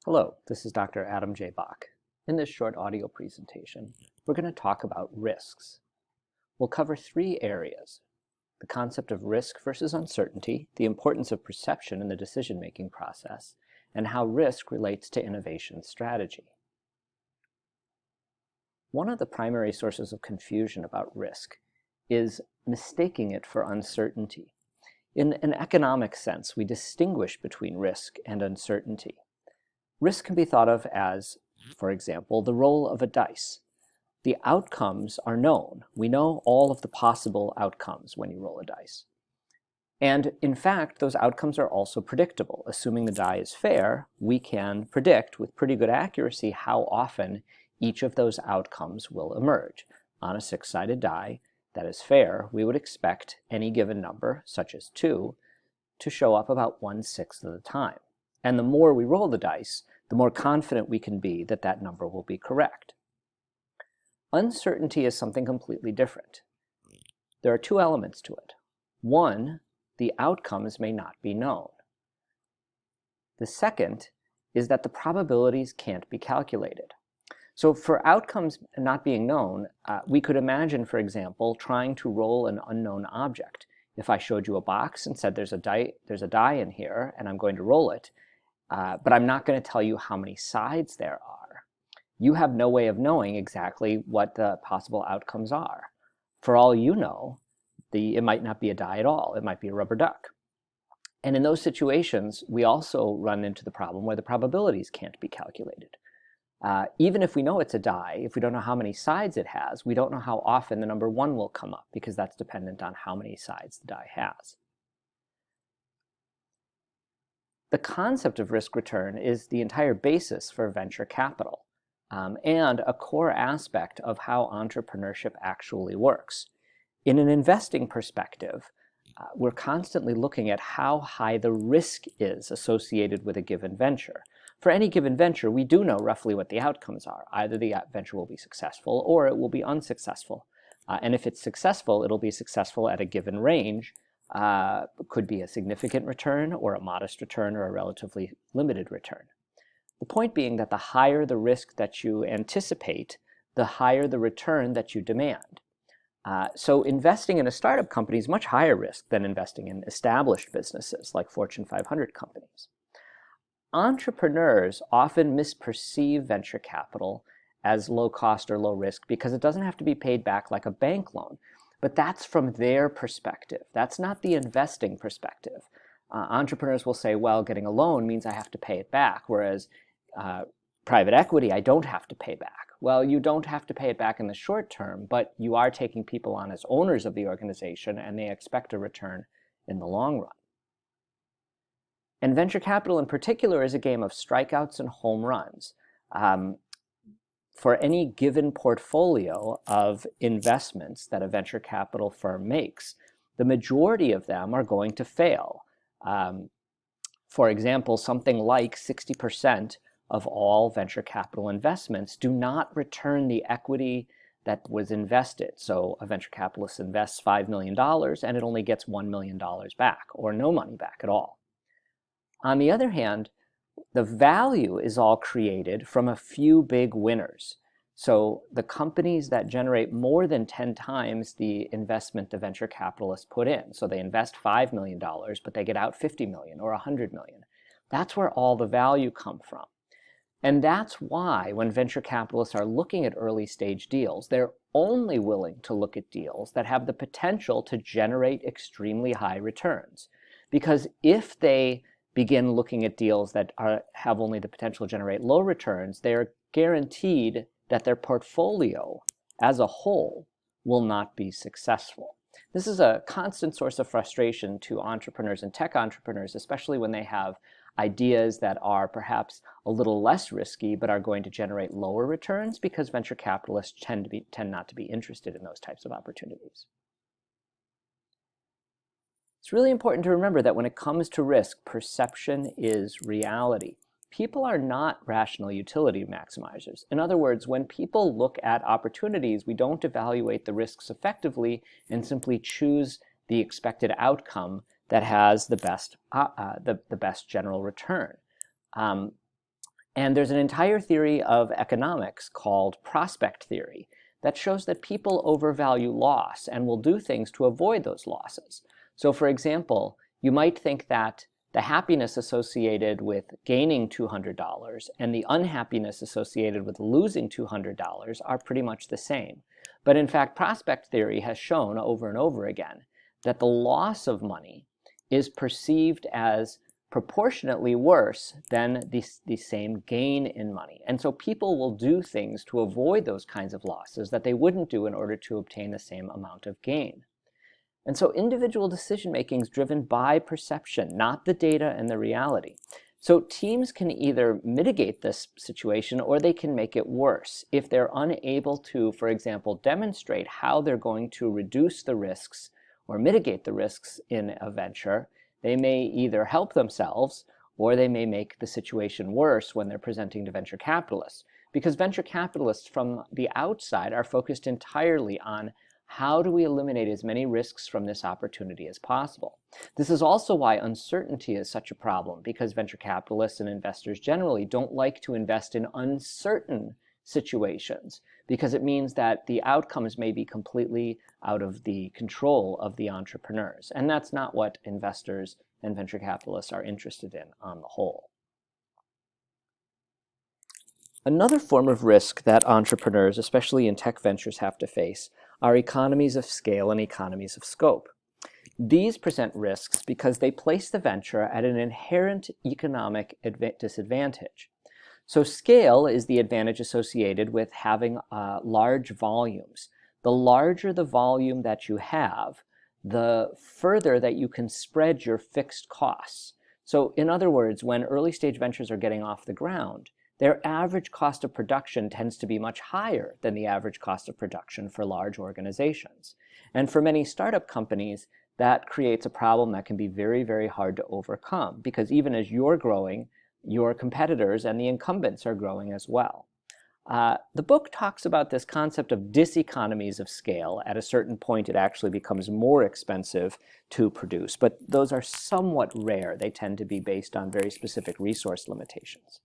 Hello, this is Dr. Adam J. Bach. In this short audio presentation, we're going to talk about risks. We'll cover three areas: the concept of risk versus uncertainty, the importance of perception in the decision-making process, and how risk relates to innovation strategy. One of the primary sources of confusion about risk is mistaking it for uncertainty. In an economic sense, we distinguish between risk and uncertainty. Risk can be thought of as, for example, the roll of a dice. The outcomes are known. We know all of the possible outcomes when you roll a dice. And in fact, those outcomes are also predictable. Assuming the die is fair, we can predict with pretty good accuracy how often each of those outcomes will emerge. On a six-sided die that is fair, we would expect any given number, such as 2, to show up about 1/6 of the time. And the more we roll the dice, the more confident we can be that that number will be correct. Uncertainty is something completely different. There are two elements to it. One, the outcomes may not be known. The second is that the probabilities can't be calculated. So for outcomes not being known, we could imagine, for example, trying to roll an unknown object. If I showed you a box and said there's a die in here and I'm going to roll it, but I'm not going to tell you how many sides there are, you have no way of knowing exactly what the possible outcomes are. For all you know, it might not be a die at all. It might be a rubber duck. And in those situations, we also run into the problem where the probabilities can't be calculated. Even if we know it's a die, if we don't know how many sides it has, we don't know how often the number 1 will come up, because that's dependent on how many sides the die has. The concept of risk return is the entire basis for venture capital, and a core aspect of how entrepreneurship actually works. In an investing perspective, we're constantly looking at how high the risk is associated with a given venture. For any given venture, we do know roughly what the outcomes are. Either the venture will be successful or it will be unsuccessful. And if it's successful, it'll be successful at a given range. Could be a significant return or a modest return or a relatively limited return. The point being that the higher the risk that you anticipate, the higher the return that you demand. So investing in a startup company is much higher risk than investing in established businesses like Fortune 500 companies. Entrepreneurs often misperceive venture capital as low cost or low risk because it doesn't have to be paid back like a bank loan. But that's from their perspective. That's not the investing perspective. Entrepreneurs will say, well, getting a loan means I have to pay it back, whereas private equity, I don't have to pay back. Well, you don't have to pay it back in the short term, but you are taking people on as owners of the organization, and they expect a return in the long run. And venture capital in particular is a game of strikeouts and home runs. For any given portfolio of investments that a venture capital firm makes, the majority of them are going to fail. For example, something like 60% of all venture capital investments do not return the equity that was invested. So a venture capitalist invests $5 million and it only gets $1 million back, or no money back at all. On the other hand, the value is all created from a few big winners. So the companies that generate more than 10 times the investment the venture capitalists put in, so they invest $5 million, but they get out $50 million or $100 million. That's where all the value comes from. And that's why when venture capitalists are looking at early stage deals, they're only willing to look at deals that have the potential to generate extremely high returns. Because if they begin looking at deals that have only the potential to generate low returns, they're guaranteed that their portfolio as a whole will not be successful. This is a constant source of frustration to entrepreneurs and tech entrepreneurs, especially when they have ideas that are perhaps a little less risky but are going to generate lower returns, because venture capitalists tend not to be interested in those types of opportunities. It's really important to remember that when it comes to risk, perception is reality. People are not rational utility maximizers. In other words, when people look at opportunities, we don't evaluate the risks effectively and simply choose the expected outcome that has the best general return. And there's an entire theory of economics called prospect theory that shows that people overvalue loss and will do things to avoid those losses. So for example, you might think that the happiness associated with gaining $200 and the unhappiness associated with losing $200 are pretty much the same. But in fact, prospect theory has shown over and over again that the loss of money is perceived as proportionately worse than the same gain in money. And so people will do things to avoid those kinds of losses that they wouldn't do in order to obtain the same amount of gain. And so individual decision-making is driven by perception, not the data and the reality. So teams can either mitigate this situation or they can make it worse if they're unable to, for example, demonstrate how they're going to reduce the risks or mitigate the risks in a venture. They may either help themselves or they may make the situation worse when they're presenting to venture capitalists. Because venture capitalists from the outside are focused entirely on how do we eliminate as many risks from this opportunity as possible. This is also why uncertainty is such a problem, because venture capitalists and investors generally don't like to invest in uncertain situations, because it means that the outcomes may be completely out of the control of the entrepreneurs. And that's not what investors and venture capitalists are interested in on the whole. Another form of risk that entrepreneurs, especially in tech ventures, have to face are economies of scale and economies of scope. These present risks because they place the venture at an inherent economic disadvantage. So scale is the advantage associated with having large volumes. The larger the volume that you have, the further that you can spread your fixed costs. So in other words, when early stage ventures are getting off the ground, their average cost of production tends to be much higher than the average cost of production for large organizations. And for many startup companies, that creates a problem that can be very, very hard to overcome, because even as you're growing, your competitors and the incumbents are growing as well. The book talks about this concept of diseconomies of scale. At a certain point, it actually becomes more expensive to produce, but those are somewhat rare. They tend to be based on very specific resource limitations.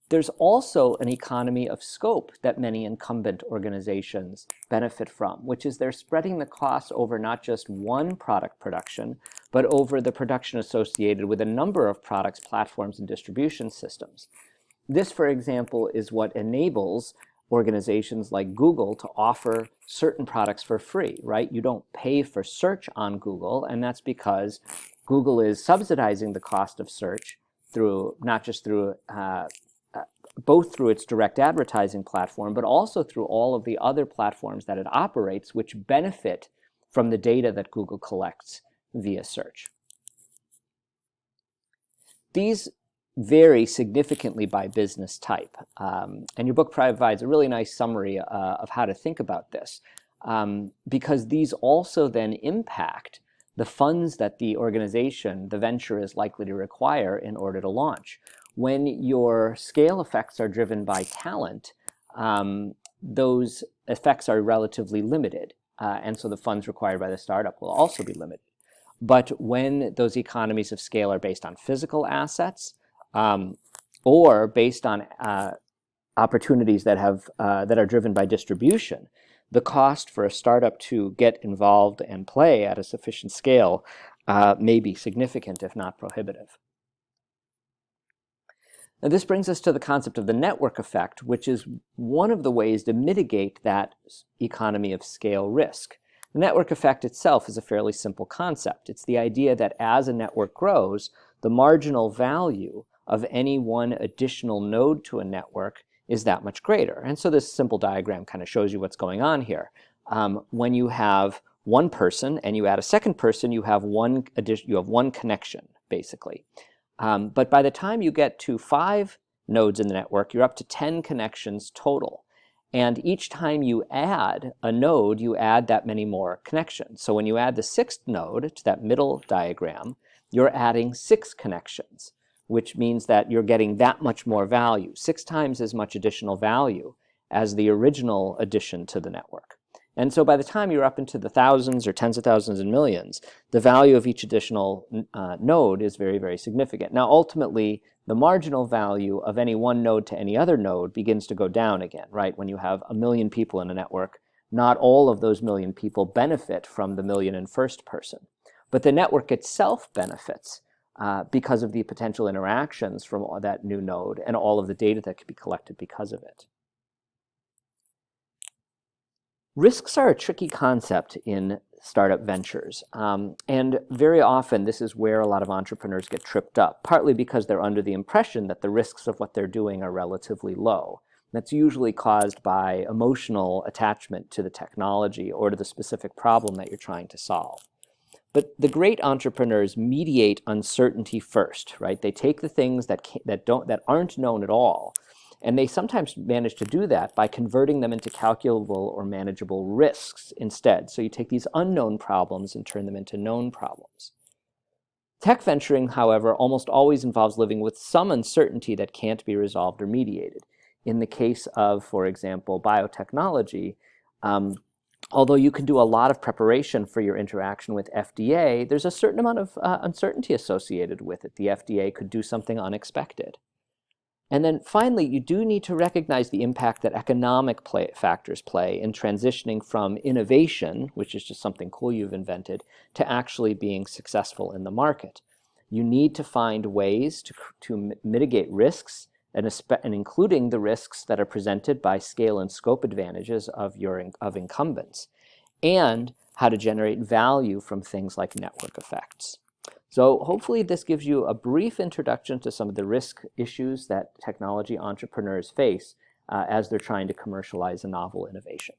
There's also an economy of scope that many incumbent organizations benefit from, which is they're spreading the costs over not just one product production, but over the production associated with a number of products, platforms, and distribution systems. This, for example, is what enables organizations like Google to offer certain products for free, right? You don't pay for search on Google, and that's because Google is subsidizing the cost of search through, not just through both through its direct advertising platform, but also through all of the other platforms that it operates, which benefit from the data that Google collects via search. These vary significantly by business type, and your book provides a really nice summary of how to think about this, because these also then impact the funds that the organization, the venture, is likely to require in order to launch. When your scale effects are driven by talent, those effects are relatively limited, and so the funds required by the startup will also be limited. But when those economies of scale are based on physical assets or based on opportunities that are driven by distribution, the cost for a startup to get involved and play at a sufficient scale may be significant, if not prohibitive. Now, this brings us to the concept of the network effect, which is one of the ways to mitigate that economy of scale risk. The network effect itself is a fairly simple concept. It's the idea that as a network grows, the marginal value of any one additional node to a network is that much greater. And so this simple diagram kind of shows you what's going on here. When you have one person and you add a second person, you have one connection, basically. But by the time you get to 5 nodes in the network, you're up to 10 connections total. And each time you add a node, you add that many more connections. So when you add the 6th node to that middle diagram, you're adding 6 connections, which means that you're getting that much more value, 6 times as much additional value as the original addition to the network. And so by the time you're up into the thousands or tens of thousands and millions, the value of each additional node is very, very significant. Now, ultimately, the marginal value of any one node to any other node begins to go down again, right? When you have 1 million people in a network, not all of those 1 million people benefit from the 1,000,001st person. But the network itself benefits because of the potential interactions from that new node and all of the data that could be collected because of it. Risks are a tricky concept in startup ventures, and very often this is where a lot of entrepreneurs get tripped up, partly because they're under the impression that the risks of what they're doing are relatively low. That's usually caused by emotional attachment to the technology or to the specific problem that you're trying to solve. But the great entrepreneurs mediate uncertainty first, right? They take the things that aren't known at all, and they sometimes manage to do that by converting them into calculable or manageable risks instead. So you take these unknown problems and turn them into known problems. Tech venturing, however, almost always involves living with some uncertainty that can't be resolved or mediated. In the case of, for example, biotechnology, although you can do a lot of preparation for your interaction with FDA, there's a certain amount of uncertainty associated with it. The FDA could do something unexpected. And then finally, you do need to recognize the impact that economic factors play in transitioning from innovation, which is just something cool you've invented, to actually being successful in the market. You need to find ways to mitigate risks, and including the risks that are presented by scale and scope advantages of incumbents, and how to generate value from things like network effects. So hopefully this gives you a brief introduction to some of the risk issues that technology entrepreneurs face as they're trying to commercialize a novel innovation.